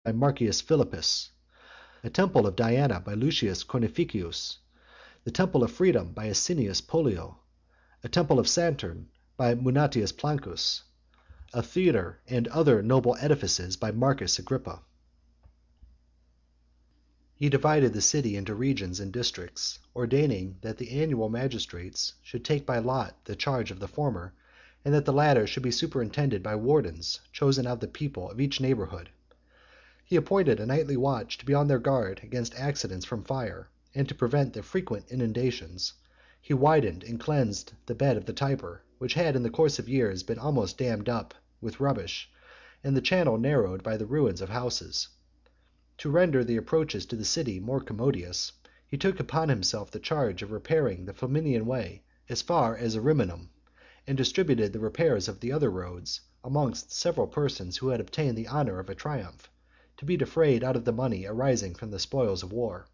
by Marcius Philippus, a temple of Diana by Lucius Cornificius, the temple of Freedom by Asinius Pollio, a temple of Saturn by Munatius Plancus, a theater and other noble edifices by Marcus Agrippa. He divided the city into regions and districts, ordaining that the annual magistrates should take by lot the charge of the former, and that the latter should be superintended by wardens chosen out of the people of each neighborhood. He appointed a nightly watch to be on their guard against accidents from fire, and to prevent the frequent inundations. He widened and cleansed the bed of the Tiber, which had in the course of years been almost dammed up with rubbish, and the channel narrowed by the ruins of houses. To render the approaches to the city more commodious, he took upon himself the charge of repairing the Flaminian Way as far as Ariminum, and distributed the repairs of the other roads amongst several persons who had obtained the honor of a triumph, to be defrayed out of the money arising from the spoils of war.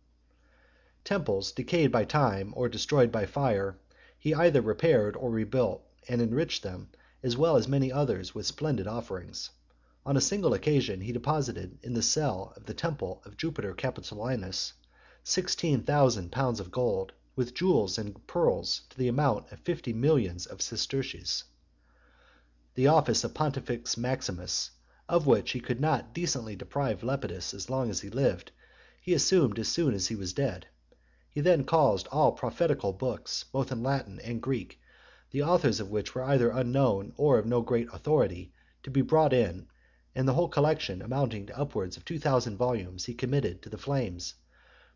Temples decayed by time or destroyed by fire he either repaired or rebuilt, and enriched them, as well as many others, with splendid offerings. On a single occasion he deposited in the cell of the temple of Jupiter Capitolinus 16,000 pounds of gold, with jewels and pearls to the amount of 50 millions of sesterces. The office of Pontifex Maximus, of which he could not decently deprive Lepidus as long as he lived, he assumed as soon as he was dead. He then caused all prophetical books, both in Latin and Greek, the authors of which were either unknown or of no great authority, to be brought in, and the whole collection, amounting to upwards of 2,000 volumes, he committed to the flames,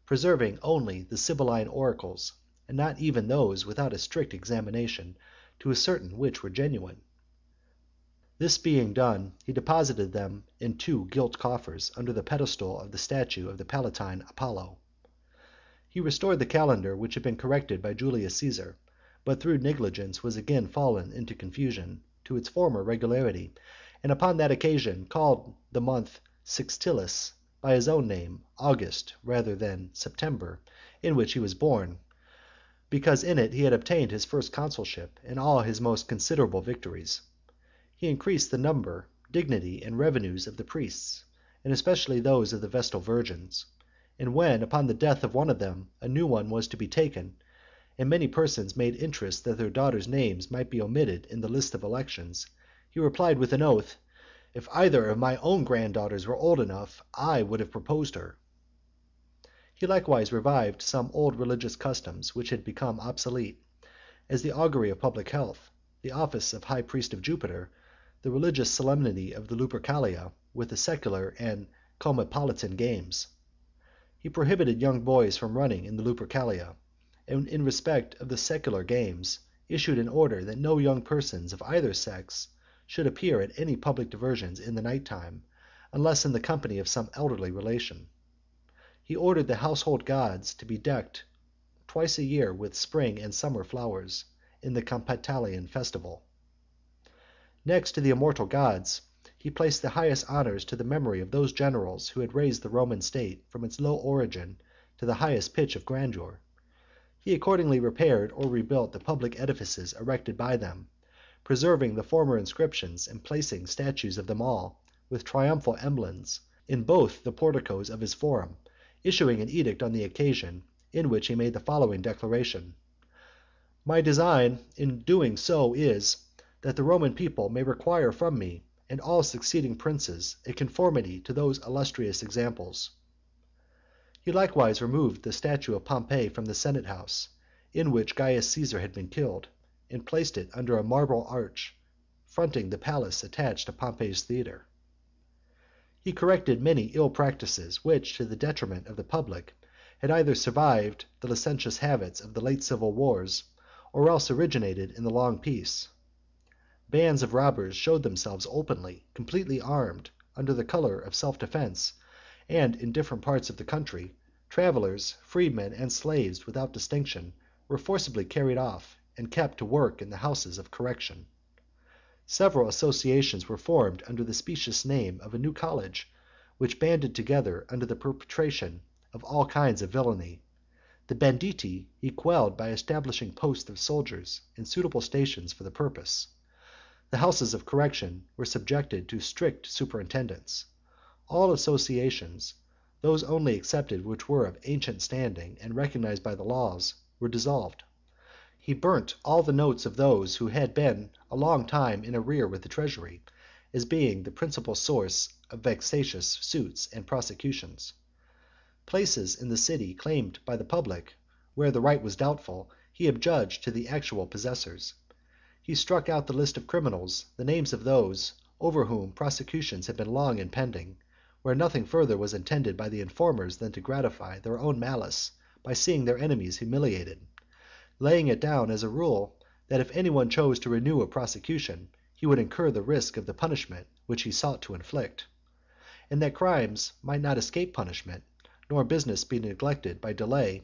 preserving only the Sibylline oracles, and not even those without a strict examination to ascertain which were genuine. This being done, he deposited them in 2 gilt coffers under the pedestal of the statue of the Palatine Apollo. He restored the calendar which had been corrected by Julius Caesar, but through negligence was again fallen into confusion, to its former regularity, and upon that occasion called the month Sextilis by his own name, August rather than September, in which he was born, because in it he had obtained his first consulship and all his most considerable victories. He increased the number, dignity, and revenues of the priests, and especially those of the Vestal Virgins; and when, upon the death of one of them, a new one was to be taken, and many persons made interest that their daughters' names might be omitted in the list of elections, he replied with an oath, "If either of my own granddaughters were old enough, I would have proposed her." He likewise revived some old religious customs which had become obsolete, as the augury of public health, the office of high priest of Jupiter, the religious solemnity of the Lupercalia, with the secular and Comopolitan games. He prohibited young boys from running in the Lupercalia, and in respect of the secular games, issued an order that no young persons of either sex should appear at any public diversions in the night time, unless in the company of some elderly relation. He ordered the household gods to be decked twice a year with spring and summer flowers, in the Compitalian festival. Next to the immortal gods, he placed the highest honors to the memory of those generals who had raised the Roman state from its low origin to the highest pitch of grandeur. He accordingly repaired or rebuilt the public edifices erected by them, preserving the former inscriptions and placing statues of them all, with triumphal emblems, in both the porticos of his forum, issuing an edict on the occasion, in which he made the following declaration: "My design in doing so is, that the Roman people may require from me and all succeeding princes a conformity to those illustrious examples." He likewise removed the statue of Pompey from the Senate house, in which Caius Caesar had been killed, and placed it under a marble arch, fronting the palace attached to Pompey's theatre. He corrected many ill practices, which, to the detriment of the public, had either survived the licentious habits of the late civil wars, or else originated in the long peace. Bands of robbers showed themselves openly, completely armed, under the color of self-defense, and in different parts of the country, travelers, freedmen, and slaves without distinction, were forcibly carried off, and kept to work in the houses of correction. Several associations were formed under the specious name of a new college, which banded together under the perpetration of all kinds of villainy. The banditti he quelled by establishing posts of soldiers in suitable stations for the purpose. The houses of correction were subjected to strict superintendence. All associations, those only excepted which were of ancient standing and recognized by the laws, were dissolved. He burnt all the notes of those who had been a long time in arrear with the treasury, as being the principal source of vexatious suits and prosecutions. Places in the city claimed by the public, where the right was doubtful, he adjudged to the actual possessors. He struck out the list of criminals the names of those over whom prosecutions had been long impending, where nothing further was intended by the informers than to gratify their own malice by seeing their enemies humiliated, laying it down as a rule that if any one chose to renew a prosecution, he would incur the risk of the punishment which he sought to inflict. And that crimes might not escape punishment, nor business be neglected by delay,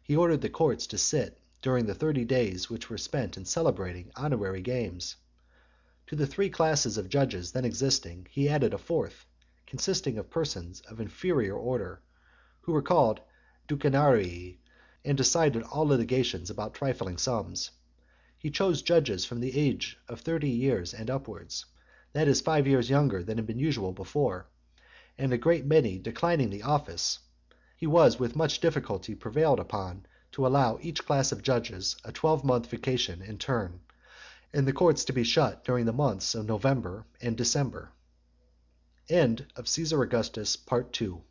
he ordered the courts to sit during the 30 days which were spent in celebrating honorary games. To the three classes of judges then existing he added a fourth, consisting of persons of inferior order, who were called ducenarii, and decided all litigations about trifling sums. He chose judges from the age of 30 years and upwards, that is 5 years younger than had been usual before, and a great many declining the office, he was with much difficulty prevailed upon to allow each class of judges a 12-month vacation in turn, and the courts to be shut during the months of November and December. End of Caesar Augustus, Part II.